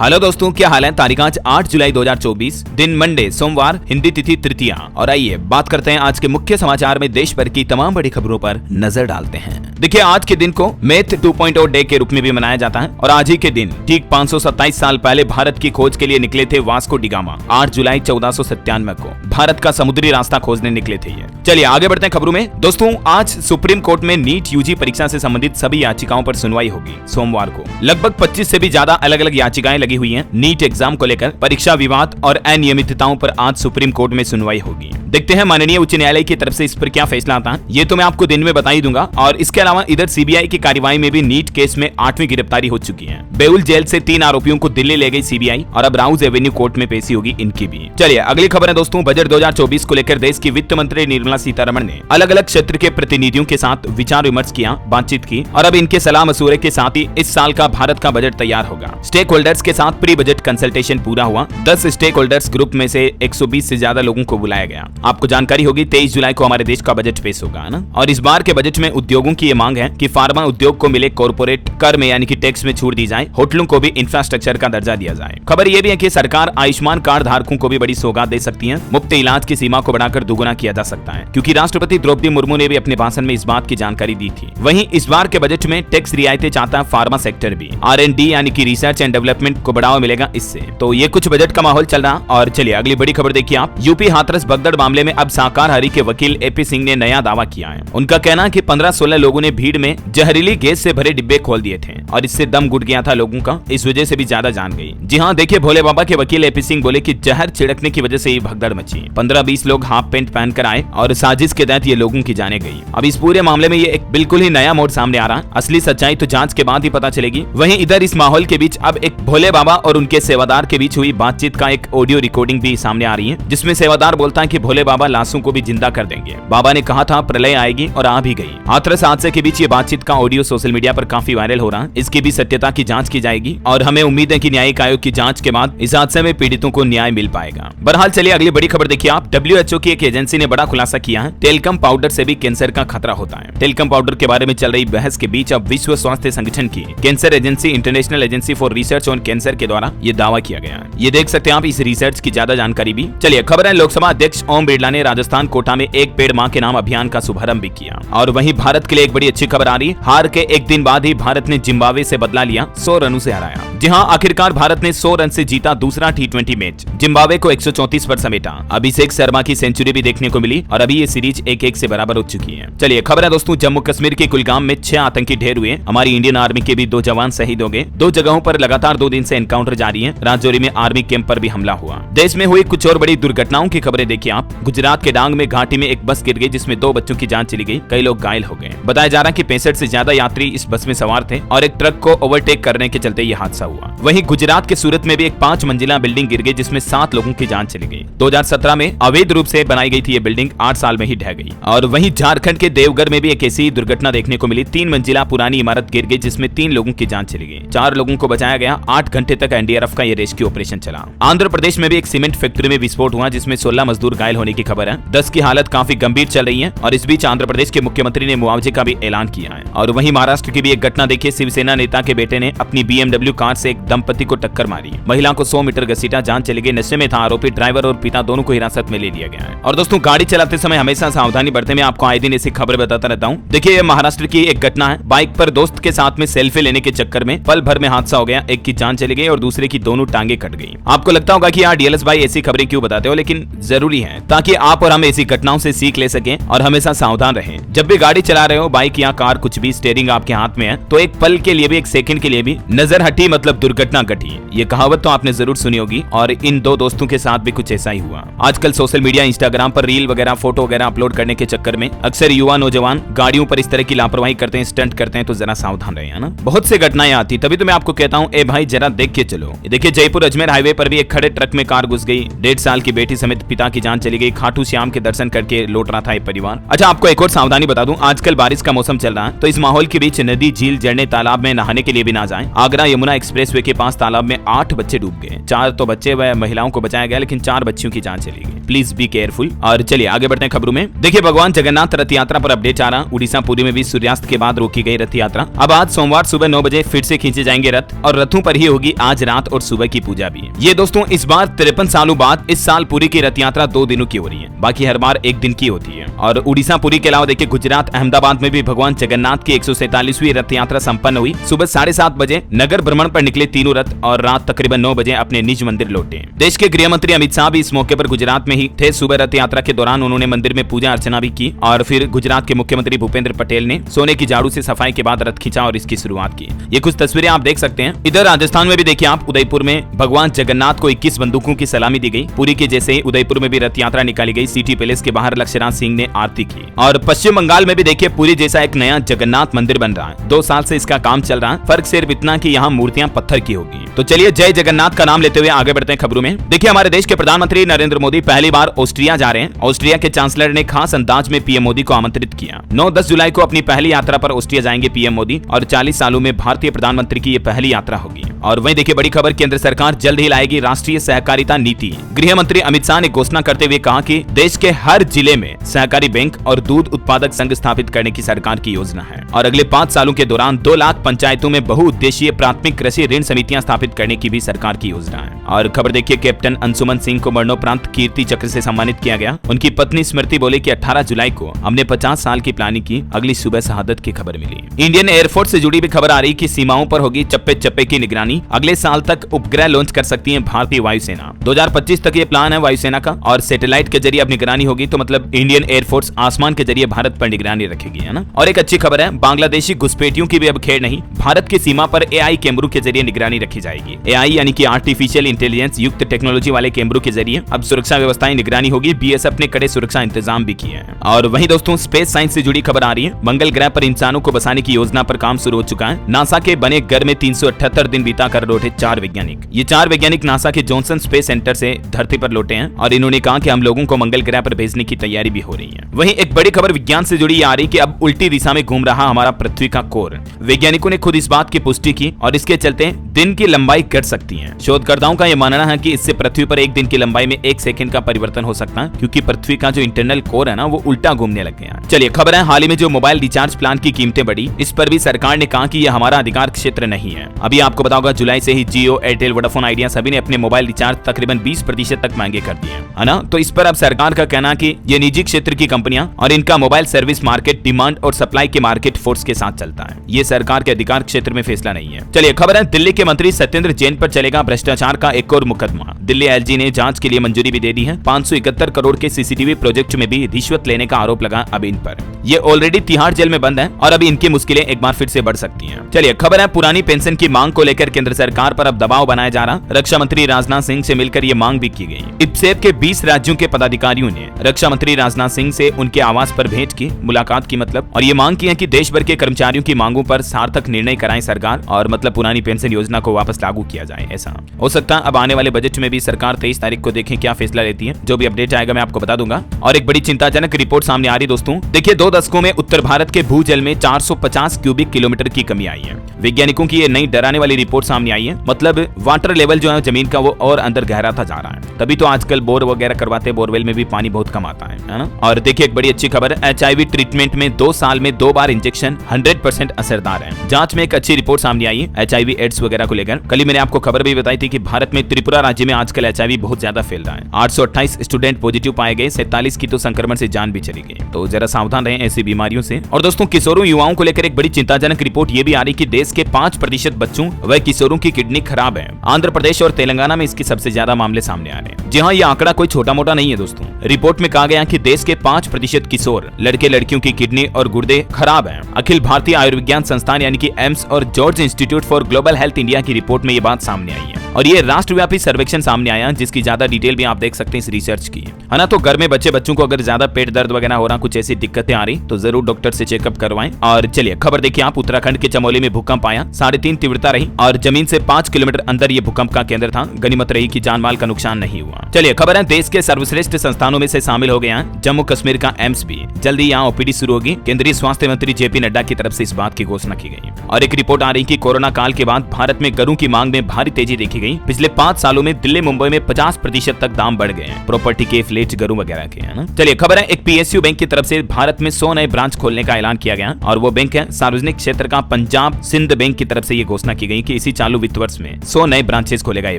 Hello दोस्तों, क्या हाल है। तारीख आज 8 जुलाई 2024, दिन मंडे सोमवार, हिंदी तिथि तृतीया। और आइए बात करते हैं आज के मुख्य समाचार में देश भर की तमाम बड़ी खबरों पर नजर डालते हैं। देखिए, आज के दिन को मेथ 2.0 डे के रूप में भी मनाया जाता है और आज ही के दिन ठीक 527 साल पहले भारत की खोज के लिए निकले थे वास्को डी गामा। 8 जुलाई 1497 को भारत का समुद्री रास्ता खोजने निकले थे ये। चलिए आगे बढ़ते हैं खबरों में। दोस्तों, आज सुप्रीम कोर्ट में नीट यूजी परीक्षा से संबंधित सभी याचिकाओं पर सुनवाई होगी सोमवार को। लगभग 25 से भी ज्यादा अलग अलग याचिकाएं लगी हुई हैं नीट एग्जाम को लेकर। परीक्षा विवाद और अनियमितताओं पर आज सुप्रीम कोर्ट में सुनवाई होगी। देखते हैं माननीय उच्च न्यायालय की तरफ से इस पर क्या फैसला आता है, ये तो मैं आपको दिन में बता ही दूंगा। और इसके अलावा इधर सीबीआई की कार्रवाई में भी नीट केस में 8वीं गिरफ्तारी हो चुकी है। बेउल जेल से 3 आरोपियों को दिल्ली ले गई सीबीआई और अब राउज एवेन्यू कोर्ट में पेशी होगी इनकी भी। चलिए अगली खबर है दोस्तों, बजट 2024 को लेकर देश की वित्त मंत्री निर्मला सीतारमण ने अलग अलग क्षेत्र के प्रतिनिधियों के साथ विचार विमर्श किया, बातचीत की और अब इनके सलाह मशूरे के साथ ही इस साल का भारत का बजट तैयार होगा। स्टेक होल्डर्स के साथ प्री बजट कंसल्टेशन पूरा हुआ। 10 स्टेक होल्डर्स ग्रुप में से 120 से ज्यादा लोगों को बुलाया गया। आपको जानकारी होगी 23 जुलाई को हमारे देश का बजट पेश होगा ना। और इस बार के बजट में उद्योगों की ये मांग है कि फार्मा उद्योग को मिले कॉर्पोरेट कर में यानी कि टैक्स में छूट दी जाए, होटलों को भी इंफ्रास्ट्रक्चर का दर्जा दिया जाए। खबर ये भी है कि सरकार आयुष्मान कार्ड धारकों को भी बड़ी सौगात दे सकती है। मुफ्त इलाज की सीमा को बढ़ाकर दोगुना किया जा सकता है, क्योंकि राष्ट्रपति द्रौपदी मुर्मू ने भी अपने भाषण में इस बात की जानकारी दी थी। वहीं इस बार के बजट में टैक्स रियायतें चाहता है फार्मा सेक्टर भी। R&D यानी कि रिसर्च एंड डेवलपमेंट को बढ़ावा मिलेगा इससे। तो ये कुछ बजट का माहौल चल रहा। और चलिए अगली बड़ी खबर देखिए आप। यूपी हाथरस भगदड़ मामले में अब शाकाहारी के वकील AP सिंह ने नया दावा किया है। उनका कहना है कि 15-16 लोगों ने भीड़ में जहरीली गैस से भरे डिब्बे खोल दिए थे और इससे दम घुट गया था लोगों का। इस वजह से भी ज्यादा जान गई। जी हाँ, देखिए भोले बाबा के वकील AP सिंह बोले कि जहर छिड़कने की वजह से ये भगदड़ मची। 15-20 लोग हाफ पैंट पहनकर आए और साजिश के तहत ये लोगों की जाने गई। अब इस पूरे मामले में ये एक बिल्कुल ही नया मोड़ सामने आ रहा। असली सच्चाई तो जांच के बाद ही पता चलेगी। वहीं इधर इस माहौल के बीच अब एक भोले बाबा और उनके सेवादार के बीच हुई बातचीत का एक ऑडियो रिकॉर्डिंग भी सामने आ रही है, जिसमें सेवादार बोलता है कि भोले बाबा लाशों को भी जिंदा कर देंगे। बाबा ने कहा था प्रलय आएगी और आ भी गई। हाथरस हादसे के बीच ये बातचीत का ऑडियो सोशल मीडिया पर काफी वायरल हो रहा है। इसकी भी सत्यता की जांच की जाएगी और हमें उम्मीद है कि न्यायिक आयोग की जांच के बाद इस हादसे में पीड़ितों को न्याय मिल पाएगा। बहरहाल चलिए अगली बड़ी खबर देखिए आप। WHO की एक एजेंसी ने बड़ा खुलासा किया है, टेल्कम पाउडर से भी कैंसर का खतरा होता है। टेल्कम पाउडर के बारे में चल रही बहस के बीच अब विश्व स्वास्थ्य संगठन की cancer agency international agency for research on cancer के द्वारा ये दावा किया गया है। ये देख सकते हैं आप इस रिसर्च की ज्यादा जानकारी भी। चलिए खबर है, लोकसभा अध्यक्ष ओम बिरला ने राजस्थान कोटा में एक पेड़ मां के नाम अभियान का शुभारंभ भी किया। और वहीं भारत के लिए एक बड़ी अच्छी खबर आ रही। हार के एक दिन बाद ही भारत ने जिम्बाब्वे से बदला लिया, 100 रनों से हराया। जी हां, आखिरकार भारत ने 100 रन से जीता दूसरा T20 मैच, जिम्बाब्वे को 134 पर समेटा। अभिषेक शर्मा की सेंचुरी भी देखने को मिली और अभी ये सीरीज 1-1 से बराबर हो चुकी है। चलिए खबर है दोस्तों, जम्मू कश्मीर के कुलगाम में 6 आतंकी ढेर हुए। हमारी इंडियन आर्मी के भी 2 जवान शहीद हो गए। 2 जगहों पर लगातार 2 दिन से एनकाउंटर जारी है। राजौरी में आर्मी कैंप पर भी हमला हुआ। देश में हुई कुछ और बड़ी दुर्घटनाओं की खबरें देखिए आप। गुजरात के डांग में घाटी में एक बस गिर गई, जिसमें 2 बच्चों की जान चली गई, कई लोग घायल हो गए। बताया जा रहा है कि 65 से ज्यादा यात्री इस बस में सवार थे और एक ट्रक को ओवरटेक करने के चलते यह हादसा हुआ। वहीं गुजरात के सूरत में भी एक 5 मंजिला बिल्डिंग गिर गई, जिसमें 7 लोगों की जान चली गई। 2017 में अवैध रूप से बनाई गई थी ये बिल्डिंग, 8 साल में ही ढह गई। और वहीं झारखंड के देवघर में भी एक ऐसी दुर्घटना देखने को मिली। 3 मंजिला पुरानी इमारत गिर गई, जिसमें 3 लोगों की जान चली गई। 4 लोगों को बचाया गया। 8 घंटे तक NDRF का ये रेस्क्यू ऑपरेशन चला। आंध्र प्रदेश में भी एक सीमेंट फैक्ट्री में विस्फोट हुआ, जिसमें 16 मजदूर घायल होने की खबर है। 10 की हालत काफी गंभीर चल रही है। और इस बीच आंध्र प्रदेश के मुख्यमंत्री ने मुआवजे का भी ऐलान किया है। और वहीं महाराष्ट्र की भी एक घटना देखिए। शिवसेना नेता के बेटे ने अपनी BMW कार से एक दंपति को टक्कर मारी। महिला को 100 मीटर घसीटा, जान चली गई। नशे में था आरोपी। ड्राइवर और पिता दोनों को हिरासत में ले लिया गया है। और दोस्तों, गाड़ी चलाते समय हमेशा सावधानी बरते। मैं आपको आए दिन ऐसी खबर बताता रहता हूँ। देखिए, ये महाराष्ट्र की एक घटना है। बाइक पर दोस्त के साथ में सेल्फी लेने के चक्कर में पल भर में हादसा हो गया। एक की जान चली गई और दूसरे की दोनों टांगे कट गई। आपको लगता होगा कि यार DLS भाई ऐसी खबरें क्यों बताते हो, लेकिन जरूरी है ताकि आप और हम ऐसी घटनाओं से सीख ले सकें और हमेशा सावधान रहें। जब भी गाड़ी चला रहे हो, बाइक या कार, कुछ भी, स्टीयरिंग आपके हाथ में है, तो एक पल के लिए भी, एक सेकंड के लिए भी नजर हटी मतलब दुर्घटना घटी। ये कहावत तो आपने जरूर सुनी होगी और इन 2 दोस्तों के साथ भी कुछ ऐसा ही हुआ। आजकल सोशल मीडिया, इंस्टाग्राम पर रील वगैरह, फोटो वगैरह अपलोड करने के चक्कर में अक्सर युवा नौजवान गाड़ियों पर इस तरह की लापरवाही करते हैं, स्टंट करते हैं। तो जरा सावधान रहे, है ना। बहुत से घटनाएं आती, तभी तो मैं आपको कहता हूँ, ए भाई जरा देख के चलो। देखिए, जयपुर अजमेर हाईवे पर भी एक खड़े ट्रक में कार घुस गई। 1.5 साल की बेटी समेत पिता की जान चली गई। खाटू श्याम के दर्शन करके लौट रहा था ये परिवार। अच्छा, आपको एक और सावधानी बता दूं, आजकल बारिश का मौसम चल रहा है, तो इस माहौल के बीच नदी, झील, झरने, तालाब में नहाने के लिए भी ना जाएं। आगरा यमुना एक्सप्रेसवे के पास तालाब में 8 बच्चे डूब गए। 4 तो बच्चे व महिलाओं को बचाया गया, लेकिन 4 बच्चियों की जान चली गई। Please be careful. और चलिए आगे बढ़ते हैं खबरों में। देखिए, भगवान जगन्नाथ रथ यात्रा पर अपडेट आ रहा। उड़ीसा पुरी में भी सूर्यास्त के बाद रोकी गई रथ यात्रा। अब आज सोमवार सुबह 9 बजे फिर से खींचे जाएंगे रथ और रथों पर ही होगी होगी आज रात और सुबह की पूजा भी। ये दोस्तों इस बार 53 सालों बाद इस साल पुरी की रथ यात्रा 2 दिनों की हो रही है, बाकी हर बार 1 दिन की होती है। और उड़ीसा पुरी के अलावा देखिए गुजरात अहमदाबाद में भी भगवान जगन्नाथ की 147वीं रथ यात्रा संपन्न हुई। सुबह 7:30 बजे नगर भ्रमण पर निकले तीनों रथ और रात तकरीबन 9 बजे अपने निज मंदिर लौटे। देश के गृह मंत्री अमित शाह भी इस मौके पर गुजरात में ही थे। सुबह रथ यात्रा के दौरान उन्होंने मंदिर में पूजा अर्चना भी की और फिर गुजरात के मुख्यमंत्री भूपेंद्र पटेल ने सोने की झाड़ू से सफाई के बाद रथ खींचा और इसकी शुरुआत की। ये कुछ तस्वीरें आप देख सकते हैं। इधर राजस्थान में भी देखिए आप, उदयपुर में भगवान जगन्नाथ को 21 बंदूकों की सलामी दी गई। पुरी के जैसे ही उदयपुर में भी रथ यात्रा निकाली गई। सिटी पैलेस के बाहर लक्ष्यराज सिंह ने आरती की। और पश्चिम बंगाल में भी देखिए पुरी जैसा एक नया जगन्नाथ मंदिर बन रहा है। 2 साल से इसका काम चल रहा है। फर्क सिर्फ इतना कि यहाँ मूर्तियां पत्थर की होगी। तो चलिए जय जगन्नाथ का नाम लेते हुए आगे बढ़ते हैं खबरों में। देखिए हमारे देश के प्रधानमंत्री नरेंद्र मोदी पहली बार ऑस्ट्रिया जा रहे हैं। ऑस्ट्रिया के चांसलर ने खास अंदाज में पीएम मोदी को आमंत्रित किया। 9-10 जुलाई को अपनी पहली यात्रा पर ऑस्ट्रिया जाएंगे पीएम मोदी और 40 सालों में भारतीय प्रधानमंत्री की ये पहली यात्रा होगी। और वहीं देखिए बड़ी खबर, केंद्र सरकार जल्द ही लाएगी राष्ट्रीय सहकारिता नीति। गृह मंत्री अमित शाह ने घोषणा करते हुए कहा कि देश के हर जिले में सहकारी बैंक और दूध उत्पादक संघ स्थापित करने की सरकार की योजना है और अगले 5 सालों के दौरान 2 लाख पंचायतों में बहुउद्देशीय प्राथमिक कृषि ऋण समितियां स्थापित करने की भी सरकार की योजना है। और खबर देखिए, कैप्टन अंशुमन सिंह को मरणोपरांत कीर्ति चक्र से सम्मानित किया गया। उनकी पत्नी स्मृति बोले कि 18 जुलाई को हमने 50 साल की प्लानिंग की, अगली सुबह शहादत की खबर मिली। इंडियन एयरफोर्स से जुड़ी भी खबर आ रही कि सीमाओं पर होगी चप्पे चप्पे की निगरानी। अगले साल तक उपग्रह लॉन्च कर सकती है भारतीय वायुसेना। 2025 तक ये प्लान है वायुसेना का और सैटेलाइट के जरिए अब निगरानी होगी। तो मतलब इंडियन एयरफोर्स आसमान के जरिए भारत पर निगरानी रखेगी, है ना। और एक अच्छी खबर है, बांग्लादेशी घुसपैठियों की भी अब खेर नहीं। भारत की सीमा पर एआई कैमरों के जरिए निगरानी रखी जाएगी। एआई यानी कि आर्टिफिशियल इंटेलिजेंस युक्त टेक्नोलॉजी वाले कैमरों के जरिए अब सुरक्षा व्यवस्थाएं निगरानी होगी। बीएसएफ ने कड़े सुरक्षा इंतजाम भी किए हैं। और वहीं दोस्तों स्पेस साइंस से जुड़ी खबर आ रही है। मंगल ग्रह पर इंसानों को बसाने की योजना पर काम शुरू हो चुका है। नासा के बने घर में 378 दिन बीता कर लौटे 4 वैज्ञानिक। ये 4 वैज्ञानिक नासा के जॉनसन स्पेस सेंटर से धरती पर लौटे हैं और इन्होंने कहा कि हम लोगों को मंगल ग्रह पर भेजने की तैयारी भी हो रही है। वहीं एक बड़ी खबर विज्ञान से जुड़ी आ रही कि अब उल्टी दिशा में घूम रहा हमारा पृथ्वी का कोर। वैज्ञानिकों ने खुद इस बात की पुष्टि की और इसके चलते दिन की लंबाई घट सकती है। शोधकर्ताओं का यह मानना है कि इससे पृथ्वी पर एक दिन की लंबाई में 1 सेकंड का परिवर्तन हो सकता है, क्योंकि पृथ्वी का जो इंटरनल कोर है ना वो उल्टा घूमने लग गया। चलिए खबर है, हाल ही में जो मोबाइल रिचार्ज प्लान की कीमतें बढ़ी, इस पर भी सरकार ने कहा कि यह हमारा अधिकार क्षेत्र नहीं है। अभी आपको बताऊंगा जुलाई से ही जियो, एयरटेल, वोडाफोन आइडिया सभी ने अपने मोबाइल रिचार्ज तकरीबन 20% तक महंगे कर दिए, है ना। तो इस पर अब सरकार का कहना कि ये निजी क्षेत्र की कंपनियां और इनका मोबाइल सर्विस मार्केट डिमांड और सप्लाई के मार्केट फोर्स के साथ चलता है। ये सरकार के अधिकार क्षेत्र में फैसला नहीं है। चलिए खबर है, दिल्ली के मंत्री सत्येंद्र जैन पर चलेगा भ्रष्टाचार का एक और मुकदमा। दिल्ली एलजी ने जांच के लिए मंजूरी भी दे दी है। 571 करोड़ के सीसीटीवी प्रोजेक्ट में भी रिश्वत लेने का आरोप लगा अब इन पर। ये ऑलरेडी तिहाड़ जेल में बंद है और अभी इनकी मुश्किलें एक बार फिर से बढ़ सकती हैं। चलिए खबर है, पुरानी पेंशन की मांग को लेकर केंद्र सरकार पर अब दबाव बनाया जा रहा। रक्षा मंत्री राजनाथ सिंह से मिलकर ये मांग भी की गई। इप्सेप के 20 राज्यों के पदाधिकारियों ने रक्षा मंत्री राजनाथ सिंह से उनके आवास पर भेंट की, मुलाकात की मतलब, और ये मांग की है कि देश भर के कर्मचारियों की मांगों पर सार्थक निर्णय कराएं सरकार और मतलब पुरानी पेंशन योजना को वापस लागू किया जाए। ऐसा हो सकता है अब आने वाले बजट में भी सरकार 23 तारीख को देखें क्या फैसला लेती है। जो भी अपडेट आएगा मैं आपको बता दूंगा। और एक बड़ी चिंताजनक रिपोर्ट सामने आ रही दोस्तों। देखिए 2 दशकों में उत्तर भारत के भूजल में 450 क्यूबिक किलोमीटर की कमी आई है। वैज्ञानिकों की ये नई डराने वाली रिपोर्ट सामने आई है। मतलब वाटर लेवल जो है जमीन का वो और अंदर गहराता जा रहा है। तभी तो आजकल बोर वगैरह करवाते, बोरवेल में भी पानी बहुत कम आता है ना। और देखिए एक बड़ी अच्छी खबर, HIV ट्रीटमेंट में 2 साल में 2 बार इंजेक्शन 100% असरदार है। जांच में एक अच्छी रिपोर्ट सामने आई है HIV एड्स वगैरह को लेकर। कल ही मैंने आपको खबर भी बताई थी कि भारत में त्रिपुरा राज्य में आजकल HIV बहुत ज्यादा फैल रहा है। 828 स्टूडेंट पॉजिटिव पाए गए, 47 की तो संक्रमण से जान भी चली गई। तो जरा सावधान रहें ऐसी बीमारियों से। और दोस्तों किशोरों युवाओं को लेकर एक बड़ी चिंताजनक रिपोर्ट ये भी आ रही कि देश के 5% बच्चों व किशोरों की किडनी खराब है। आंध्र प्रदेश और तेलंगाना में इसके सबसे ज्यादा मामले सामने आ रहे हैं। जी हाँ, ये आंकड़ा कोई छोटा मोटा नहीं है दोस्तों। रिपोर्ट में कहा गया कि देश के 5% किशोर लड़के लड़कियों की किडनी और गुर्दे खराब हैं। अखिल भारतीय आयुर्विज्ञान संस्थान यानी कि एम्स और George institute for global health India की रिपोर्ट में ये बात सामने आई है। और ये राष्ट्रव्यापी सर्वेक्षण सामने आया जिसकी ज्यादा डिटेल भी आप देख सकते हैं इस रिसर्च की, है ना। तो घर में बच्चों को अगर ज्यादा पेट दर्द वगैरह हो रहा, कुछ ऐसी दिक्कतें आ रही तो जरूर डॉक्टर से चेकअप करवाएं। और चलिए खबर देखिए आप, उत्तराखंड के चमोली में भूकंप आया, 3.5 तीव्रता रही और जमीन से 5 किलोमीटर अंदर ये भूकंप का केंद्र था। गनीमत रही कि जान माल का नुकसान नहीं हुआ। चलिए खबर है, देश के सर्वश्रेष्ठ संस्थानों में से शामिल हो गया जम्मू कश्मीर का एम्स भी। जल्दी यहाँ ओपीडी शुरू होगी। केंद्रीय स्वास्थ्य मंत्री जेपी नड्डा की तरफ से इस बात की घोषणा की गई। और एक रिपोर्ट आ रही कि कोरोना काल के बाद भारत में गरों की मांग में भारी तेजी देखी गई। पिछले 5 सालों में दिल्ली मुंबई में 50% तक दाम बढ़ गए हैं प्रॉपर्टी के, फ्लैट, घरों वगैरह के, है ना। चलिए खबर है, एक पीएसयू बैंक की तरफ से भारत में 100 नए ब्रांच खोलने का ऐलान किया गया और वो बैंक है सार्वजनिक क्षेत्र का पंजाब सिंध बैंक की तरफ से ये घोषणा की गई कि इसी चालू वित्त वर्ष में 100 नए ब्रांचेस खोलेगा ये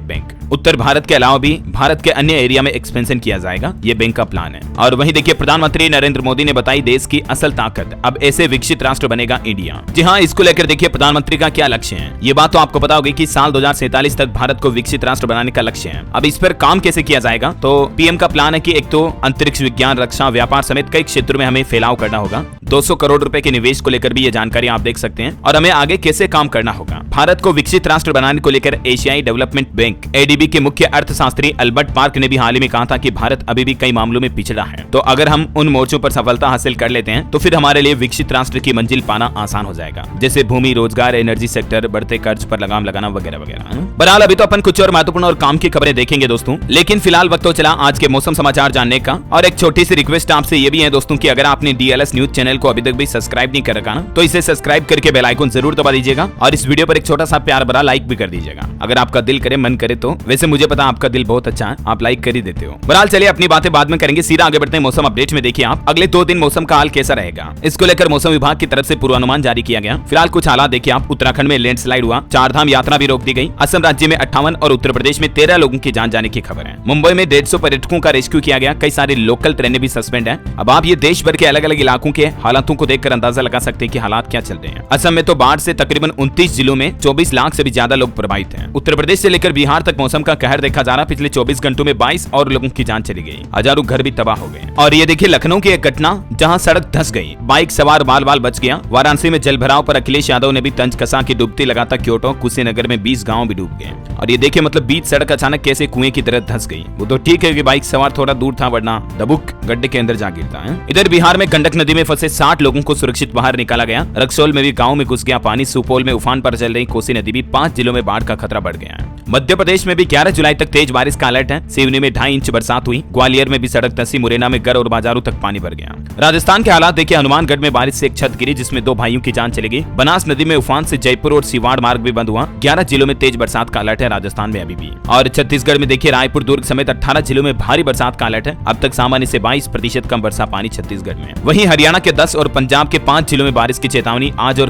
बैंक। उत्तर भारत के अलावा भी भारत के अन्य एरिया में एक्सपेंशन किया जाएगा, ये बैंक का प्लान है। और वहीं देखिए प्रधानमंत्री नरेंद्र मोदी ने बताई देश की असल ताकत, अब ऐसे विकसित राष्ट्र बनेगा इंडिया। जी हाँ, इसको लेकर देखिए प्रधानमंत्री का क्या लक्ष्य है, ये बात तो आपको पता होगी कि साल 2047 तक भारत को विकसित राष्ट्र बनाने का लक्ष्य है। अब इस पर काम कैसे किया जाएगा, तो पीएम का प्लान है कि एक तो अंतरिक्ष विज्ञान, रक्षा, व्यापार समेत कई क्षेत्रों में हमें फैलाव करना होगा। 200 करोड़ रुपए के निवेश को लेकर भी ये जानकारी आप देख सकते हैं और हमें आगे कैसे काम करना होगा। भारत को विकसित राष्ट्र बनाने को लेकर एशियाई डेवलपमेंट बैंक एडीबी के मुख्य अर्थशास्त्री अल्बर्ट पार्क ने भी हाल ही में कहा था कि भारत अभी भी कई मामलों में पिछड़ा है, तो अगर हम उन मोर्चों पर सफलता हासिल कर लेते हैं तो फिर हमारे लिए विकसित राष्ट्र की मंजिल पाना आसान हो जाएगा, जैसे भूमि, रोजगार, एनर्जी सेक्टर, बढ़ते कर्ज पर लगाम लगाना वगैरह वगैरह। बहरहाल अभी तो अपन कुछ और महत्वपूर्ण और काम की खबरें देखेंगे दोस्तों, लेकिन फिलहाल वक्त तो चला आज के मौसम समाचार जानने का। और एक छोटी सी रिक्वेस्ट आपसे ये भी है दोस्तों कि अगर आपने डीएलएस न्यूज चैनल को अभी तक भी सब्सक्राइब नहीं कर रखा ना, तो इसे सब्सक्राइब करके बेल आइकन जरूर दबा दीजिएगा और इस वीडियो पर एक छोटा सा प्यार भरा लाइक भी कर दीजिएगा, अगर आपका दिल करे, मन करे तो। वैसे मुझे पता आपका दिल बहुत अच्छा है, आप लाइक कर ही देते हो। बहरहाल चलिए अपनी बातें बाद में करेंगे, सीधा आगे बढ़ते हैं मौसम अपडेट में। देखिए आप अगले 2 दिन मौसम का हाल कैसा रहेगा, इसको लेकर मौसम विभाग की तरफ से पूर्वानुमान जारी किया गया। फिलहाल कुछ हालात देखिए आप, उत्तराखंड में लैंडस्लाइड हुआ, 4 धाम यात्रा भी रोक दी गई, असम राज्य में 58 और उत्तर प्रदेश में 13 लोगों की जान जाने की खबर है। मुंबई में 150 पर्यटकों का रेस्क्यू किया गया, कई सारी लोकल ट्रेनें भी सस्पेंड है। अब आप ये देश भर के अलग अलग इलाकों के हालातों को देखकर अंदाजा लगा सकते हैं कि हालात क्या चल रहे हैं। असम में तो बाढ़ से तकरीबन 29 जिलों में 24 लाख से भी ज्यादा लोग प्रभावित हैं। उत्तर प्रदेश से लेकर बिहार तक मौसम का कहर देखा जा रहा, पिछले 24 घंटों में 22 और लोगों की जान चली गई, हजारों घर भी तबाह हो गए। और ये देखिए लखनऊ की एक घटना जहां सड़क धंस गई, बाइक सवार बाल बाल बच गया। वाराणसी में जल भराव पर अखिलेश यादव ने भी तंज कसा की डूबती लगातार क्योटो, कुशीनगर में 20 गांव भी डूब गए। और ये देखिए मतलब बीच सड़क अचानक कैसे कुएं की तरह धंस गई। वो तो ठीक है कि बाइक सवार थोड़ा दूर था, वरना दबुक गड्ढे के अंदर जा गिरता है। इधर बिहार में गंडक नदी में फंसे 60 लोगों को सुरक्षित बाहर निकाला गया। रक्सौल में भी गांव में घुस गया पानी। सुपौल में उफान पर चल रही कोसी नदी भी 5 जिलों में बाढ़ का खतरा बढ़ गया है। मध्य प्रदेश में भी 11 जुलाई तक तेज बारिश का अलर्ट है। सिवनी में 2.5 इंच बरसात हुई। ग्वालियर में भी सड़क धंसी, मुरैना में घर और बाजारों तक पानी भर गया। राजस्थान के हालात देखिए, हनुमानगढ़ में बारिश से एक छत गिरी जिसमें 2 भाइयों की जान चली गई। बनास नदी में उफान से जयपुर और सिवाड़ मार्ग भी बंद हुआ। 11 जिलों में तेज बरसात का अलर्ट है राजस्थान में अभी भी। और छत्तीसगढ़ में देखिए रायपुर, दुर्ग समेत 18 जिलों में भारी बरसात का अलर्ट है। अब तक सामान्य से 22% कम वर्षा पानी छत्तीसगढ़ में। वहीं हरियाणा के 10 और पंजाब के 5 जिलों में बारिश की चेतावनी आज और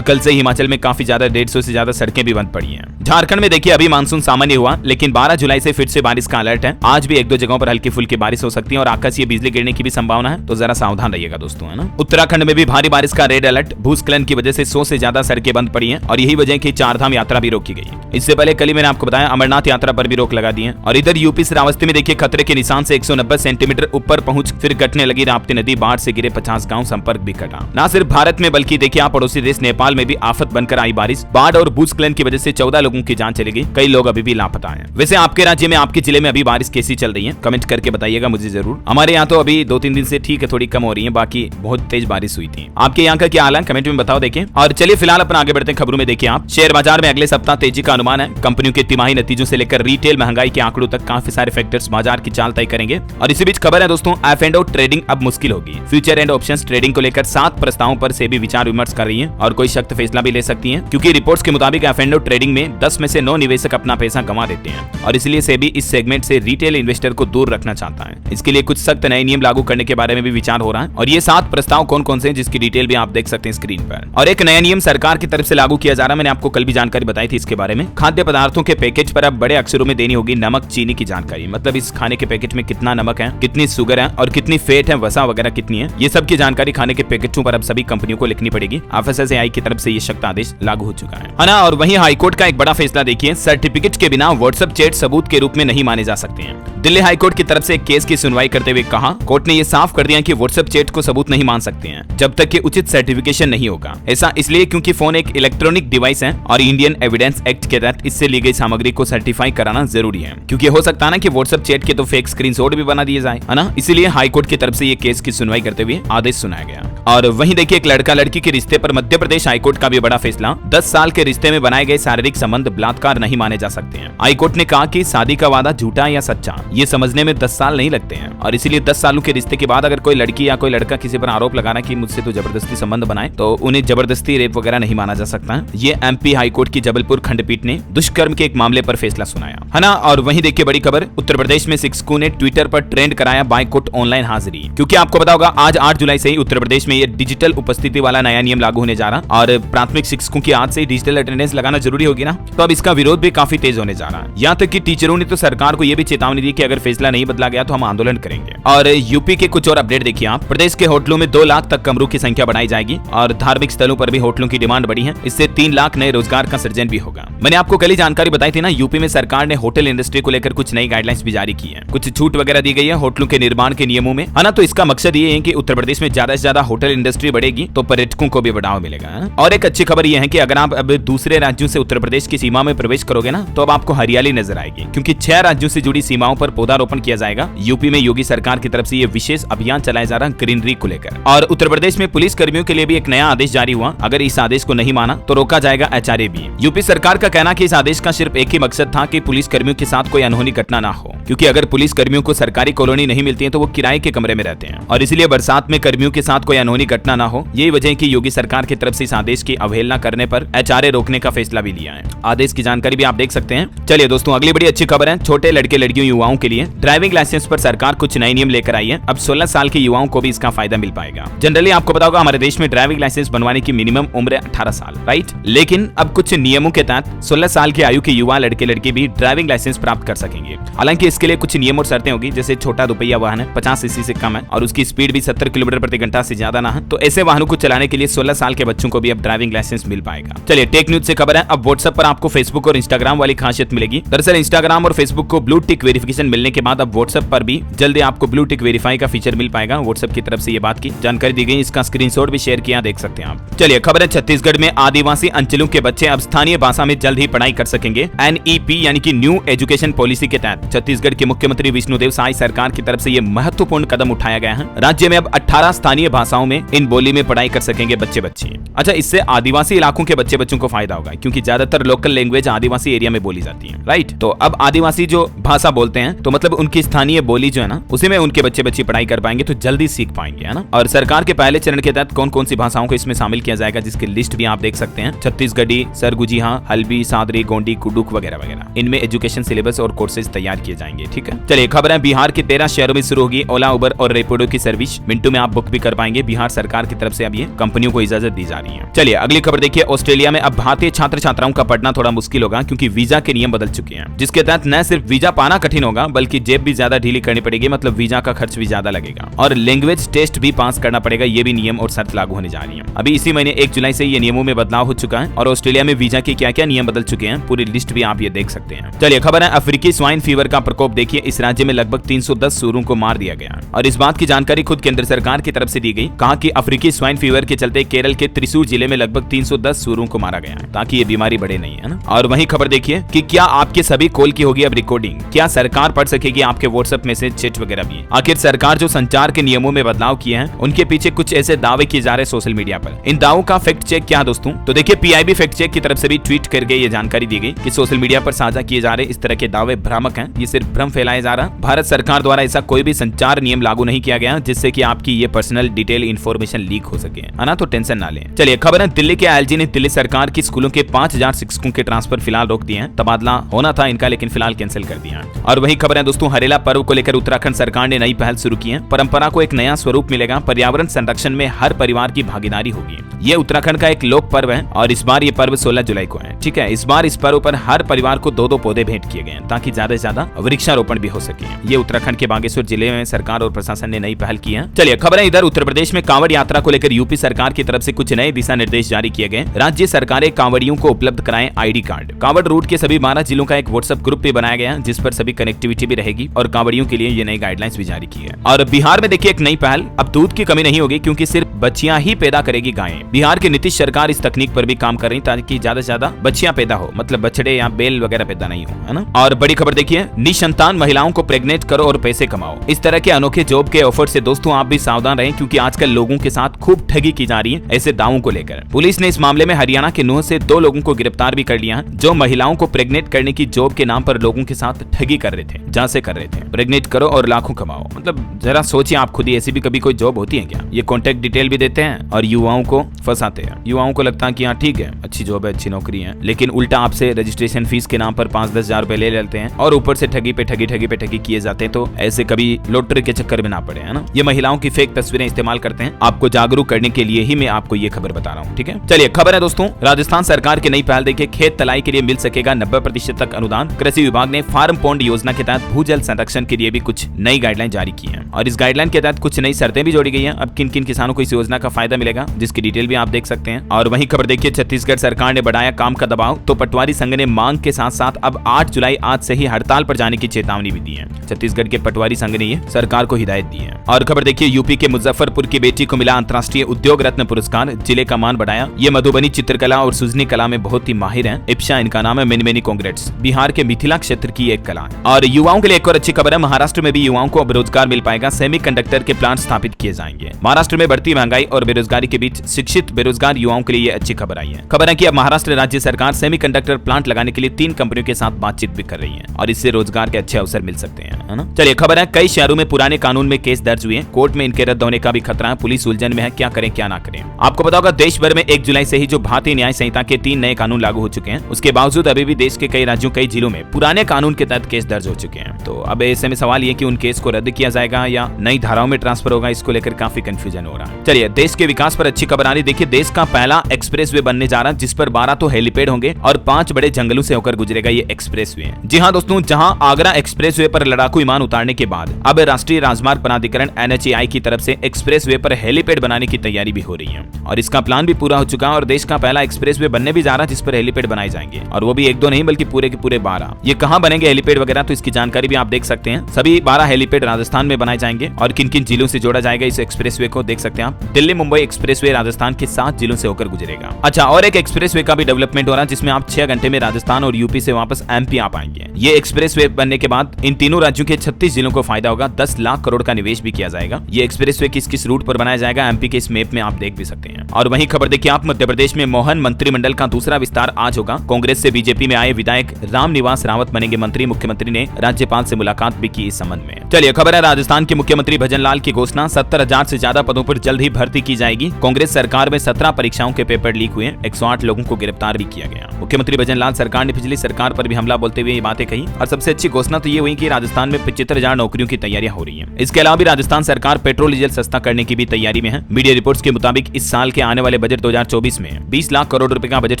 कल से हिमाचल में काफी ज्यादा 150 से ज्यादा सड़कें भी बंद पड़ी हैं। झारखंड में देखिए अभी मानसून सामान्य हुआ, लेकिन 12 जुलाई से फिर से बारिश का अलर्ट है। आज भी 1-2 जगहों पर हल्की फुल्की बारिश हो सकती है और आकाशीय बिजली गिरने की भी संभावना है, तो जरा सावधान रहिएगा दोस्तों, है ना। उत्तराखंड में भी भारी बारिश का रेड अलर्ट। भूस्खलन की वजह से 100 से ज्यादा सड़कें बंद पड़ी हैं और यही वजह की 4 धाम यात्रा भी रोकी गई। इससे पहले कल ही मैंने आपको बताया अमरनाथ यात्रा पर भी रोक लगा दी है। और इधर यूपी श्रावस्ती में देखिए खतरे के निशान से 190 सेंटीमीटर ऊपर पहुंच फिर कटने लगी राप्ती नदी। बाढ़ से गिरे 50 गांव, संपर्क भी कटा। न सिर्फ भारत में बल्कि देखिए आप पड़ोसी देश नेपाल में भी आफत बनकर आई बारिश। बाढ़ और भूस्खलन की वजह से 14 लोगों की जान चली गई, कई लोग अभी भी लापता हैं। वैसे आपके राज्य में, आपके जिले में अभी बारिश कैसी चल रही है, कमेंट करके बताइएगा मुझे जरूर। हमारे यहाँ तो अभी 2-3 दिन से ठीक है, थोड़ी कम हो रही है, बाकी बहुत तेज बारिश हुई थी। आपके यहाँ का क्या हाल है कमेंट में बताओ देखें। और चलिए फिलहाल अपन आगे बढ़ते हैं खबरों में। देखिए आप शेयर बाजार में अगले सप्ताह तेजी का अनुमान है। कंपनियों के तिमाही नतीजों से लेकर रिटेल महंगाई के आंकड़ों तक काफी सारे फैक्टर्स बाजार की चाल तय करेंगे। और इसी बीच खबर है दोस्तों, F&O ट्रेडिंग अब मुश्किल होगी। फ्यूचर एंड ऑप्शंस ट्रेडिंग को लेकर 7 प्रस्तावों पर सेबी विचार विमर्श कर रही है और कोई सख्त फैसला भी ले सकती है, क्योंकि रिपोर्ट्स के मुताबिक F&O ट्रेडिंग में 10 में से 9 निवेशक अपना पैसा गंवा देते हैं और इसलिए सेबी इस सेगमेंट से रिटेल इन्वेस्टर को दूर रखना चाहता है। इसके लिए कुछ सख्त नए नियम लागू करने के बारे में भी विचार हो रहा है और ये 7 प्रस्ताव कौन कौन से हैं जिसकी डिटेल भी आप देख सकते हैं स्क्रीन पर। और एक नया नियम सरकार की तरफ से लागू किया जा रहा है, मैंने आपको कल भी जानकारी बताई थी इसके बारे में। खाद्य पदार्थों के पैकेज पर अब बड़े अक्षरों में देनी होगी नमक चीनी की जानकारी, मतलब इस खाने के पैकेज में कितना नमक है, कितनी शुगर है और कितनी फैट है, वसा वगैरह कितनी है, ये सब की जानकारी खाने के पैकेटों पर अब सभी कंपनियों को लिखनी पड़ेगी। FSSAI की तरफ से ये सख्त आदेश लागू हो चुका है ना। और वहीं हाईकोर्ट का एक बड़ा फैसला देखिए, सर्टिफिकेट के बिना व्हाट्सएप चैट सबूत के रूप में नहीं माने जा सकते हैं। दिल्ली हाईकोर्ट की तरफ से एक केस की सुनवाई करते हुए कहा, कोर्ट ने ये साफ कर दिया कि व्हाट्सएप चैट को सबूत नहीं मान सकते हैं जब तक कि उचित सर्टिफिकेशन नहीं होगा। ऐसा इसलिए क्योंकि फोन एक इलेक्ट्रॉनिक डिवाइस है और इंडियन एविडेंस एक्ट के तहत इससे ली गई सामग्री को सर्टिफाई कराना जरूरी है, क्योंकि हो सकता है ना कि व्हाट्सएप चैट के तो फेक स्क्रीनशॉट भी बना दिए जाए, है ना। इसीलिए हाईकोर्ट की तरफ से ये केस की सुनवाई करते हुए आदेश सुनाया गया। और वहीं देखिए एक लड़का लड़की के रिश्ते पर मध्य प्रदेश हाईकोर्ट का भी बड़ा फैसला। 10 साल के रिश्ते में बनाए गए शारीरिक संबंध बलात्कार नहीं माने जा सकते हैं। हाईकोर्ट ने कहा कि शादी का वादा झूठा या सच्चा ये समझने में 10 साल नहीं लगते हैं, और इसीलिए 10 सालों के रिश्ते के बाद अगर कोई लड़की या कोई लड़का किसी पर आरोप लगाना कि मुझसे तो जबरदस्ती संबंध बनाए, तो उन्हें जबरदस्ती रेप वगैरह नहीं माना जा सकता है। ये एमपी हाईकोर्ट की जबलपुर खंडपीठ ने दुष्कर्म के एक मामले पर फैसला सुनाया है ना। और वहीं देखिए बड़ी खबर, उत्तर प्रदेश में शिक्षकों ने ट्विटर पर ट्रेंड कराया बाइकआउट ऑनलाइन हाजिरी, क्योंकि आपको पता होगा आज 8 जुलाई से ही उत्तर प्रदेश में ये डिजिटल उपस्थिति वाला नया नियम लागू होने जा रहा, और प्राथमिक शिक्षकों की आज से डिजिटल अटेंडेंस लगाना जरूरी होगी ना, तो अब इसका विरोध भी काफी तेज होने जा रहा है। यहाँ तक कि टीचरों ने तो सरकार को यह भी चेतावनी दी कि अगर फैसला नहीं बदला गया तो हम आंदोलन करेंगे। और यूपी के कुछ और अपडेट देखिए आप, प्रदेश के होटलों में 2 लाख तक कमरों की संख्या बढ़ाई जाएगी, और धार्मिक स्थलों पर भी होटलों की डिमांड बढ़ी है, इससे 3 लाख नए रोजगार का सृजन भी होगा। मैंने आपको कल ही जानकारी बताई थी ना, यूपी में सरकार ने होटल इंडस्ट्री को लेकर कुछ नई गाइडलाइंस भी जारी की है, कुछ छूट वगैरह दी गई है होटलों के निर्माण के नियमों में, है ना। तो इसका मकसद ये है कि उत्तर प्रदेश में ज्यादा से ज्यादा होटल इंडस्ट्री बढ़ेगी तो पर्यटकों को भी बढ़ावा मिलेगा, है? और एक अच्छी खबर यह है कि अगर आप अब दूसरे राज्यों से उत्तर प्रदेश की सीमा में प्रवेश करोगे ना, तो अब आपको हरियाली नजर आएगी, क्योंकि 6 राज्यों से जुड़ी सीमाओं पर पौधारोपण किया जाएगा। यूपी में योगी सरकार की तरफ से ये विशेष अभियान चलाया जा रहा है ग्रीनरी को लेकर। और उत्तर प्रदेश में पुलिस कर्मियों के लिए भी एक नया आदेश जारी हुआ, अगर इस आदेश को नहीं माना तो रोका जाएगा एचआरए भी। यूपी सरकार का कहना कि इस आदेश का सिर्फ एक ही मकसद था कि पुलिस कर्मियों के साथ कोई अनहोनी घटना ना हो, क्योंकि अगर पुलिस कर्मियों को सरकारी कॉलोनी नहीं मिलती है तो वो किराए के कमरे में रहते हैं, और इसलिए बरसात में कर्मियों के साथ कोई अनहोनी घटना ना हो, यही वजह है कि योगी सरकार की तरफ से इस आदेश की अवहेलना करने पर एचआरए रोकने का फैसला भी लिया है। आदेश की जानकारी भी आप देख सकते हैं। चलिए दोस्तों, अगली बड़ी अच्छी खबर है छोटे लड़के लड़कियों युवाओं के लिए ड्राइविंग लाइसेंस पर सरकार कुछ नए नियम लेकर आई है। अब 16 साल के युवाओं को भी इसका फायदा मिल पाएगा। जनरली आपको पता होगा हमारे देश में ड्राइविंग लाइसेंस बनवाने की मिनिमम उम्र 18 साल, राइट। लेकिन अब कुछ नियमों के तहत 16 साल की आयु के युवा लड़के लड़की भी ड्राइविंग लाइसेंस प्राप्त कर सकेंगे। हालांकि इसके लिए कुछ नियम और शर्तें होगी, जैसे छोटा दोपहिया वाहन है, 50 सीसी से कम है, और उसकी स्पीड भी 70 किलोमीटर प्रति घंटा से ज्यादा ना है, तो ऐसे वाहनों को चलाने के लिए 16 साल के बच्चों को भी अब ड्राइविंग लाइसेंस मिल पाएगा। चलिए टेक न्यूज से खबर है, अब व्हाट्सएप पर आपको फेसबुक और इंस्टाग्राम वाली खासियत मिलेगी। दरअसल इंस्टाग्राम और फेसबुक को ब्लू टिक वेरिफिकेशन मिलने के बाद अब व्हाट्सएप पर भी जल्दी आपको ब्लू टिक वेरीफाई का फीचर मिल पाएगा। व्हाट्सएप की तरफ से ये बात की जानकारी दी गई, इसका स्क्रीनशॉट भी शेयर किया, देख सकते हैं आप। चलिए खबर है छत्तीसगढ़ में आदिवासी अंचलों के बच्चे अब स्थानीय भाषा में जल्द ही पढ़ाई कर सकेंगे। एनईपी यानी कि न्यू एजुकेशन पॉलिसी के तहत छत्तीसगढ़ के मुख्यमंत्री विष्णुदेव साय सरकार की तरफ से ये महत्वपूर्ण कदम उठाया गया है। राज्य में अब 18 स्थानीय भाषाओं में इन बोली में पढ़ाई कर सकेंगे बच्चे बच्ची। अच्छा, इससे आदिवासी इलाकों के बच्चे बच्चों को फायदा होगा, क्योंकि ज्यादातर लोकल लैंग्वेज आदिवासी एरिया में बोली जाती है, राइट। तो अब आदिवासी जो भाषा बोलते हैं, तो मतलब उनकी स्थानीय बोली जो है ना, उसी में उनके बच्चे बच्ची पढ़ाई कर पाएंगे, तो जल्दी सीख पाएंगे, है ना। और सरकार के पहले चरण के तहत कौन कौन सी भाषाओं को इसमें शामिल किया जाएगा, जिसकी लिस्ट भी आप देख सकते हैं। छत्तीसगढ़ी, सरगुजिहा, हल्बी, सादरी, गोंडी, कुडुक वगैरह वगैरह, इनमें एजुकेशन सिलेबस और कोर्सेज तैयार किए जाएंगे, ठीक है। चलिए खबर है बिहार के 13 शहरों में शुरू होगी ओला, उबर और रेपिडो की सर्विस। मिनटों में आप बुक भी कर पाएंगे। बिहार सरकार की तरफ से अब ये कंपनियों को इजाजत दी जा रही है। चलिए अगली खबर देखिए, ऑस्ट्रेलिया में अब भारतीय छात्र छात्राओं का पढ़ना थोड़ा मुश्किल होगा, क्योंकि वीजा के नियम बदल चुके हैं, जिसके तहत न सिर्फ वीजा पाना कठिन होगा, बल्कि जेब भी ज्यादा ढीली करनी पड़ेगी, मतलब वीजा का खर्च भी ज्यादा लगेगा, और लैंग्वेज टेस्ट भी पास करना पड़ेगा। ये भी नियम और शर्त लागू होने जा रही है। अभी इसी महीने 1 जुलाई से ये नियमों में बदलाव हो चुका है, और ऑस्ट्रेलिया में वीजा के क्या क्या नियम बदल चुके हैं, पूरी लिस्ट भी आप ये देख सकते हैं। चलिए खबर है अफ्रीकी स्वाइन फीवर का प्रकोप देखिए, इस राज्य में लगभग 310 सूरों को मार दिया गया, और इस बात की जानकारी खुद केंद्र सरकार की तरफ से दी गई। कहा कि अफ्रीकी स्वाइन फीवर के चलते केरल के त्रिशूर जिले में लगभग 310 सूरों को मारा गया है, ताकि ये बीमारी बढ़े नहीं, है ना। और वही खबर देखिए कि क्या आपके सभी कॉल की होगी अब रिकॉर्डिंग, क्या सरकार पढ़ सकेगी आपके व्हाट्सएप मैसेज, चैट वगैरह भी। आखिर सरकार जो संचार के नियमों में बदलाव किए हैं, उनके पीछे कुछ ऐसे दावे किए जा रहे हैं सोशल मीडिया पर। इन दावों का फैक्ट चेक क्या दोस्तों, तो देखिए पीआईबी फैक्ट चेक की तरफ से भी ट्वीट करके ये जानकारी दी गई कि सोशल मीडिया पर साझा किए जा रहे इस तरह के दावे भ्रामक हैं, ये सिर्फ भ्रम फैलाया जा रहा। भारत सरकार द्वारा ऐसा कोई भी संचार नियम लागू नहीं किया गया जिससे कि आपकी ये पर्सनल डिटेल इन्फॉर्मेशन लीक हो सके, है ना, तो टेंशन ना लें। चलिए खबर है दिल्ली के आईएलजी ने दिल्ली सरकार की स्कूलों के 5000 शिक्षकों के ट्रांसफर फिलहाल रोक दिए हैं। तबादला होना था इनका, लेकिन फिलहाल कैंसिल कर दिया। और वही खबर है दोस्तों, हरेला पर्व को लेकर उत्तराखंड सरकार ने नई पहल शुरू की है। परंपरा को एक नया स्वरूप मिलेगा, पर्यावरण संरक्षण में हर परिवार की भागीदारी होगी। ये उत्तराखंड का एक लोक पर्व है, और इस बार ये पर्व 16 जुलाई को है, ठीक है। इस बार इस पर्व पर हर परिवार को 2-2 पौधे भेंट किए गए हैं, ताकि ज्यादा से ज्यादा वृक्षारोपण भी हो सके। ये उत्तराखंड के बागेश्वर जिले में सरकार और प्रशासन ने नई पहल की है। चलिए खबर है इधर उत्तर प्रदेश में कांवड़ यात्रा को लेकर यूपी सरकार की तरफ से कुछ नए दिशा निर्देश जारी किए गए। राज्य सरकारें कांवड़ियों को उपलब्ध कराएं आईडी कार्ड। कांवड़ रूट के सभी 12 जिलों का एक व्हाट्सएप ग्रुप भी बनाया गया, जिस पर सभी कनेक्टिविटी भी रहेगी, और कांवड़ियों के लिए ये नई गाइडलाइंस भी जारी की है। और बिहार में देखिए एक नई पहल, अब दूध की कमी नहीं होगी, क्योंकि सिर्फ बच्चियां ही पैदा करेगी गायें। बिहार के नीतीश सरकार इस तकनीक पर भी काम कर रही, ताकि ज्यादा से ज्यादा बच्चियां पैदा हो, मतलब बछड़े या बेल वगैरह पैदा नहीं हो, है ना। और बड़ी खबर देखिए, निसंतान महिलाओं को प्रेग्नेंट करो और पैसे कमाओ। इस तरह के अनोखे जॉब के ऑफर से दोस्तों आप भी सावधान रहें, क्योंकि आजकल लोगों के साथ खूब ठगी की जा रही है ऐसे दावों को लेकर। पुलिस ने इस मामले में हरियाणा के नूह से 2 लोगों को गिरफ्तार भी कर लिया है, जो महिलाओं को प्रेग्नेंट करने की जॉब के नाम पर लोगों के साथ ठगी कर रहे थे। जहाँ से कर रहे थे। प्रेग्नेट करो और लाखों कमाओ, मतलब जरा सोचिए आप खुद ही, ऐसी भी कभी कोई जॉब होती है क्या? ये कॉन्टेक्ट डिटेल भी देते हैं और युवाओं को फंसाते हैं। युवाओं को लगता है कि हाँ ठीक है, अच्छी जॉब है, अच्छी नौकरी है, लेकिन उल्टा आपसे रजिस्ट्रेशन फीस के नाम पर 5-10 हजार रुपए ले लेते हैं और ऊपर से ठगी पे ठगी किए जाते हैं। तो ऐसे कभी लॉटरी के चक्कर में ना पड़े, है ना। ये महिलाओं की फेक तस्वीरें इस्तेमाल करते हैं। आपको जागरूक करने के लिए ही मैं आपको ये खबर बता रहा हूँ, ठीक है। चलिए खबर है दोस्तों, राजस्थान सरकार की नई पहल देखिए, खेत तलाई के लिए मिल सकेगा 90% तक अनुदान। कृषि विभाग ने फार्म पॉन्ड योजना के तहत भूजल संरक्षण के लिए भी कुछ नई गाइडलाइन जारी की है और इस गाइडलाइन के तहत कुछ नई शर्तें भी जोड़ी गई हैं। अब किन किन किसानों को इस योजना का फायदा मिलेगा, जिसकी डिटेल भी आप देख सकते हैं। और वहीं खबर देखिए, छत्तीसगढ़ सरकार ने बढ़ाया काम का दबाव, तो पटवारी संघ ने मांग के साथ साथ अब 8 जुलाई आज से ही हड़ताल पर जाने की चेतावनी भी दी है। छत्तीसगढ़ के पटवारी संघ ने ये सरकार को हिदायत दी है। और खबर देखिए, यूपी के मुजफ्फरपुर की बेटी को मिला अंतर्राष्ट्रीय उद्योग रत्न पुरस्कार, जिले का मान बढ़ाया। ये मधुबनी चित्रकला और सुजनी कला में बहुत ही माहिर है। इप्शा इनका नाम है। Many congrats. बिहार के मिथिला क्षेत्र की एक कला है। और युवाओं के लिए एक और अच्छी खबर है, महाराष्ट्र में भी युवाओं को अब रोजगार मिल पाएगा। सेमीकंडक्टर के प्लांट स्थापित किए जाएंगे। महाराष्ट्र में बढ़ती महंगाई और बेरोजगारी के बीच शिक्षित बेरोजगार युवाओं के लिए ये अच्छी खबर आई है। खबर है कि अब महाराष्ट्र राज्य सरकार सेमीकंडक्टर प्लांट लगाने के लिए 3 कंपनियों के साथ बातचीत भी कर रही है और इससे रोजगार के अच्छे अवसर मिल सकते हैं, है ना। चलिए खबर है, कई शहरों में पुराने कानून में केस दर्ज हुए, कोर्ट में इनके रद्द होने का भी खतरा है। पुलिस उलझन में है, क्या करें क्या ना करें। आपको पता होगा देश भर में 1 जुलाई से ही जो भारतीय न्याय संहिता के 3 नए कानून लागू हो चुके हैं, उसके बावजूद अभी भी देश के कई राज्यों कई जिलों में पुराने कानून के तहत केस दर्ज हो चुके हैं। तो अब ऐसे में सवाल ये कि उन केस को रद्द किया जाएगा या नई धाराओं में ट्रांसफर होगा, इसको लेकर काफी कंफ्यूजन हो रहा है। चलिए देश के विकास पर अच्छी खबर आ रही। देखिए देश का पहला एक्सप्रेसवे बनने जा रहा है, जिस पर 12 तो हेलीपैड होंगे और 5 बड़े जंगलों से होकर गुजरेगा ये एक्सप्रेसवे। जी हाँ दोस्तों, जहां आगरा एक्सप्रेसवे पर लड़ाकू विमान उतारने के बाद अब राष्ट्रीय राजमार्ग प्राधिकरण NHAI की तरफ से एक्सप्रेसवे पर हेलीपैड बनाने की तैयारी भी हो रही है और इसका प्लान भी पूरा हो चुका है और देश का पहला एक्सप्रेसवे बनने भी जा रहा है, जिस पर हेलीपैड बनाए जाएंगे और वो भी 1-2 नहीं बल्कि पूरे के पूरे 12। ये कहां बनेंगे हेलीपैड वगैरह, तो इसकी जानकारी भी आप देख सकते हैं। सभी 12 हेलीपैड राजस्थान में बनाए जाएंगे और किन किन जिलों से जोड़ा जाएगा इस एक्सप्रेसवे को देख सकते हैं आप। दिल्ली मुंबई एक्सप्रेसवे राजस्थान के 7 जिलों से होकर गुजरेगा। अच्छा, और एक एक्सप्रेसवे का भी डेवलपमेंट हो रहा है, जिसमें आप 6 घंटे में राजस्थान और यूपी से वापस MP आ पाएंगे। ये एक्सप्रेसवे बनने के बाद इन तीनों राज्यों के 36 जिलों को फायदा होगा। 10 लाख करोड़ का निवेश भी किया जाएगा। ये एक्सप्रेसवे किस किस रूट पर बनाया जाएगा MP के इस मैप में आप देख भी सकते हैं। और वहीं खबर देखिए आप, मध्य प्रदेश में मोहन मंत्रिमंडल का दूसरा विस्तार आज होगा। कांग्रेस से बीजेपी में आए विधायक रामनिवास रावत बनेंगे मंत्री। मुख्यमंत्री ने राज्यपाल से मुलाकात भी की इस संबंध में। चलिए खबर है, राजस्थान के मुख्यमंत्री भजनलाल की घोषणा, 70,000 से ज्यादा पदों पर जल्द ही भर्ती की जाएगी। कांग्रेस सरकार में 17 परीक्षाओं के पेपर लीक हुए, 108 लोगों को गिरफ्तार भी किया गया। मुख्यमंत्री भजनलाल सरकार ने पिछली सरकार पर भी हमला बोलते हुए ये बातें कही और सबसे अच्छी घोषणा तो ये हुई कि राजस्थान में 75,000 नौकरियों की तैयारियां हो रही हैं। इसके अलावा भी राजस्थान सरकार पेट्रोल डीजल सस्ता करने की भी तैयारी में है। मीडिया रिपोर्ट्स के मुताबिक इस साल के आने वाले बजट 2024 में 20 लाख करोड़ रुपए का बजट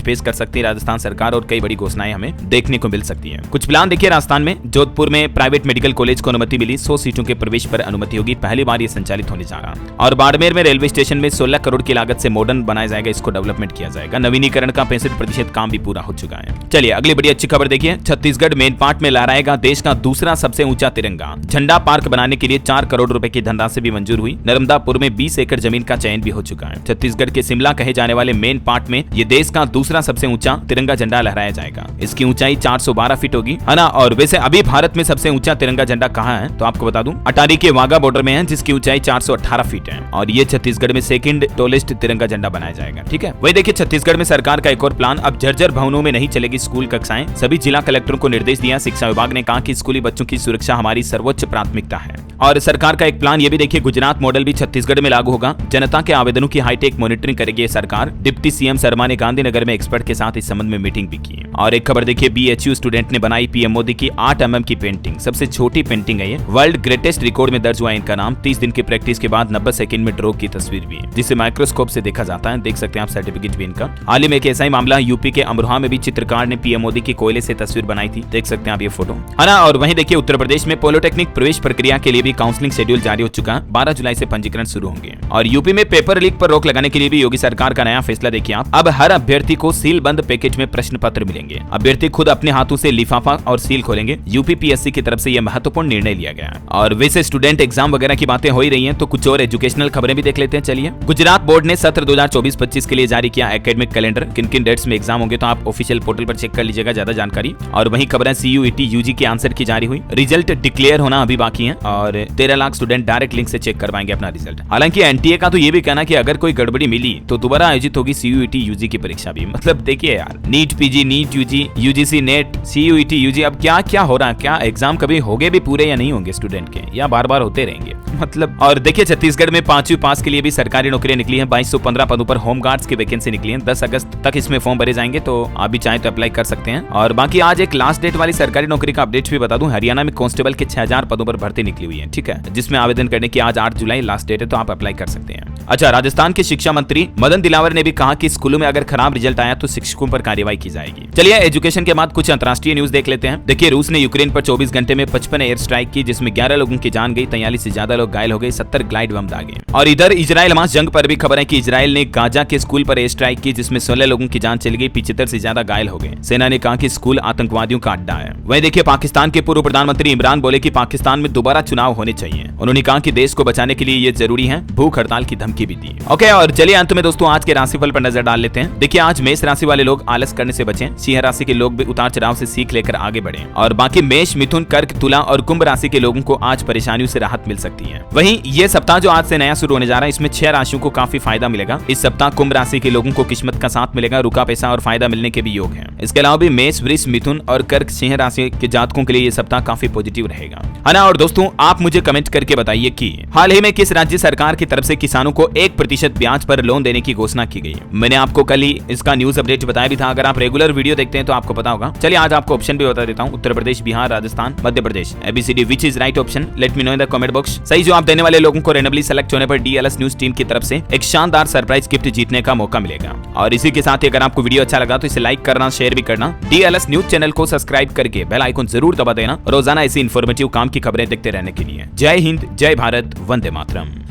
पेश कर सकती है राजस्थान सरकार और कई बड़ी घोषणाएं हमें देखने को मिल सकती है। कुछ प्लान देखिए राजस्थान में, जोधपुर में प्राइवेट मेडिकल कॉलेज को अनुमति मिली, 100 सीटों के प्रवेश पर अनुमति होगी, पहली बार ये संचालित होने जा रहा है। और बाड़मेर में रेलवे स्टेशन में 16 करोड़ की लागत से मॉडर्न बनाया जाएगा, इसको डेवलपमेंट किया जाएगा। नवीनीकरण का 65% काम भी पूरा हो चुका है। चलिए अगली बड़ी अच्छी खबर देखिए, छत्तीसगढ़ मेन पार्ट में लहराएगा देश का दूसरा सबसे ऊंचा तिरंगा। झंडा पार्क बनाने के लिए 4 करोड़ रुपए की धनराशि भी मंजूर हुई। नर्मदापुर में 20 एकड़ जमीन का चयन भी हो चुका है। छत्तीसगढ़ के शिमला कहे जाने वाले मेन पार्ट में ये देश का दूसरा सबसे ऊंचा तिरंगा झंडा लहराया जाएगा। इसकी ऊंचाई 412 फीट होगी, है ना। और वैसे अभी भारत में सबसे ऊंचा तिरंगा झंडा कहाँ है तो आपको बता दूं, अटारी के वाघा बॉर्डर में है, जिसकी ऊंचाई 418 फीट है और ये छत्तीसगढ़ में सेकंड टॉलेस्ट तिरंगा झंडा बनाया जाएगा, ठीक है। वही देखिए छत्तीसगढ़ में सरकार का एक और प्लान, अब जर्जर भवनों में नहीं चलेगी स्कूल कक्षाएं। सभी जिला कलेक्टरों को निर्देश दिया। शिक्षा विभाग ने कहा कि स्कूली बच्चों की सुरक्षा हमारी सर्वोच्च प्राथमिकता है। और सरकार का एक प्लान ये भी देखिए, गुजरात मॉडल भी छत्तीसगढ़ में लागू होगा। जनता के आवेदनों की हाईटेक मॉनिटरिंग करेगी सरकार। डिप्टी CM शर्मा ने गांधीनगर में एक्सपर्ट के साथ इस संबंध में मीटिंग भी की। और एक खबर देखिए, BHU स्टूडेंट ने बनाई PM मोदी की 8 mm की पेंटिंग, सबसे छोटी पेंटिंग है ये। वर्ल्ड ग्रेटेस्ट रिकॉर्ड में दर्ज हुआ इनका नाम। 30 दिन की प्रैक्टिस के बाद 90 सेकंड में ड्रॉ की तस्वीर भी है, जिसे माइक्रोस्कोप से देखा जाता है। देख सकते हैं आप सर्टिफिकेट भी इनका। हाल ही में एक ऐसा ही मामला यूपी के अमरोहा में भी चित्रकार ने PM मोदी की कोयले से तस्वीर बनाई थी। देख सकते हैं आप ये फोटो, है ना। और वहीं देखिए उत्तर प्रदेश में पॉलिटेक्निक प्रवेश प्रक्रिया के लिए भी काउंसलिंग शेड्यूल जारी हो चुका है। 12 जुलाई से पंजीकरण शुरू होंगे। और यूपी में पेपर लीक पर रोक लगाने के लिए भी योगी सरकार का नया फैसला देखिए आप। अब हर अभ्यर्थी को सील बंद पैकेज में प्रश्न पत्र मिलेंगे। अभ्यर्थी खुद अपने हाथों से लिफाफा और सील खोलेंगे। UPPSC की तरफ से यह महत्वपूर्ण निर्णय लिया गया है। और वैसे स्टूडेंट एग्जाम वगैरह की बातें हो ही रही हैं, तो कुछ और एजुकेशनल खबरें भी देख लेते हैं। चलिए, गुजरात बोर्ड ने सत्र 2024-25 के लिए जारी किया एकेडमिक कैलेंडर। किन किन डेट्स में एग्जाम होंगे तो आप ऑफिशियल पोर्टल पर चेक कर लीजिएगा ज्यादा जानकारी। और वही खबरें CUET UG के आंसर की जारी हुई। रिजल्ट डिक्लेयर होना अभी बाकी है और से 13 लाख स्टूडेंट डायरेक्ट लिंक से चेक करवाएंगे अपना रिजल्ट। हालांकि एनटीए का तो ये भी कहना कि अगर कोई गड़बड़ी मिली तो दोबारा आयोजित होगी सीयूईटी यूजी की परीक्षा भी। मतलब देखिए यार, NEET PG, NEET UG, UGC NET, CUET UG, अब क्या क्या हो रहा है, क्या एग्जाम कभी होंगे भी पूरे या नहीं होंगे स्टूडेंट के, या बार बार होते रहेंगे मतलब। और देखिए छत्तीसगढ़ में 5वीं पास के लिए भी सरकारी नौकरियां निकली हैं। 2215 पदों पर होमगार्ड्स की वैकेंसी निकली है। 10 अगस्त तक इसमें फॉर्म भरे जाएंगे, तो आप भी चाहें तो अप्लाई कर सकते हैं। और बाकी आज एक लास्ट डेट वाली सरकारी नौकरी का अपडेट भी बता दूं, हरियाणा में कांस्टेबल के 6000 पदों पर भर्ती निकली हुई है, ठीक है, जिसमें आवेदन करने की आज 8 जुलाई लास्ट डेट है, तो आप अप्लाई कर सकते हैं। अच्छा, राजस्थान के शिक्षा मंत्री मदन दिलावर ने भी कहा कि स्कूलों में अगर खराब रिजल्ट आया तो शिक्षकों पर कार्रवाई की जाएगी। चलिए एजुकेशन के बाद कुछ अंतर्राष्ट्रीय न्यूज देख लेते हैं। देखिए, रूस ने यूक्रेन पर 24 घंटे में 55 एयर स्ट्राइक की, जिसमें 11 लोगों की जान गई, 43 से ज्यादा लोग घायल हो गए, 70 ग्लाइड बम दागे। और इधर इजराइल हमास जंग पर भी खबर है कि इजराइल ने गाजा के स्कूल पर एयर स्ट्राइक की, जिसमें 16 लोगों की जान चली गई, 75 से ज्यादा घायल हो गए। सेना ने कहा कि स्कूल आतंकवादियों का अड्डा है। वहीं देखिए, पाकिस्तान के पूर्व प्रधानमंत्री इमरान बोले कि पाकिस्तान में दोबारा चुनाव होने चाहिए। उन्होंने कहा कि देश को बचाने के लिए ये जरूरी है। भूख हड़ताल की धमकी भी दी। ओके, और चलिए अंत में दोस्तों आज के राशिफल पर नजर डाल लेते हैं। देखिए, आज मेष राशि वाले लोग आलस करने से बचें। सिंह राशि के लोग भी उतार चढ़ाव से सीख लेकर आगे बढ़ें। और बाकी मेष, मिथुन, कर्क, तुला और कुंभ राशि के लोगों को आज परेशानियों से राहत मिल सकती है। वहीं ये सप्ताह जो आज से नया शुरू होने जा रहा है, इसमें 6 राशियों को काफी फायदा मिलेगा। इस सप्ताह कुंभ राशि के लोगों को किस्मत का साथ मिलेगा, रुका पैसा और फायदा मिलने के भी योग है। इसके अलावा भी मेष, वृष, मिथुन और कर्क, सिंह राशि के जातकों के लिए ये सप्ताह काफी पॉजिटिव रहेगा, है ना। और दोस्तों, आप मुझे कमेंट करके बताइए कि हाल ही में किस राज्य सरकार की तरफ से किसानों को 1% ब्याज पर लोन देने की घोषणा की गई। मैंने आपको कल ही इसका न्यूज अपडेट बताया भी था। अगर आप रेगुलर वीडियो देखते हैं तो आपको पता होगा। चलिए आज आपको ऑप्शन भी बता देता हूँ, Uttar Pradesh, Bihar, Rajasthan, Madhya Pradesh, ABCD, which is right option, let me know in the comment box. सही जवाब देने वाले लोगों को रेंडमली सेलेक्ट होने पर DLS न्यूज टीम की तरफ से एक शानदार सरप्राइज गिफ्ट जीतने का मौका मिलेगा। और इसी के साथ ही अगर आपको वीडियो अच्छा लगा तो इसे लाइक करना, शेयर भी करना, DLS न्यूज चैनल को सब्सक्राइब करके बेल आइकन जरूर दबा देना, रोजाना ऐसी इन्फॉर्मेटिव काम की खबरें देखते रहने के लिए। जय हिंद, जय भारत, वंदे मातरम।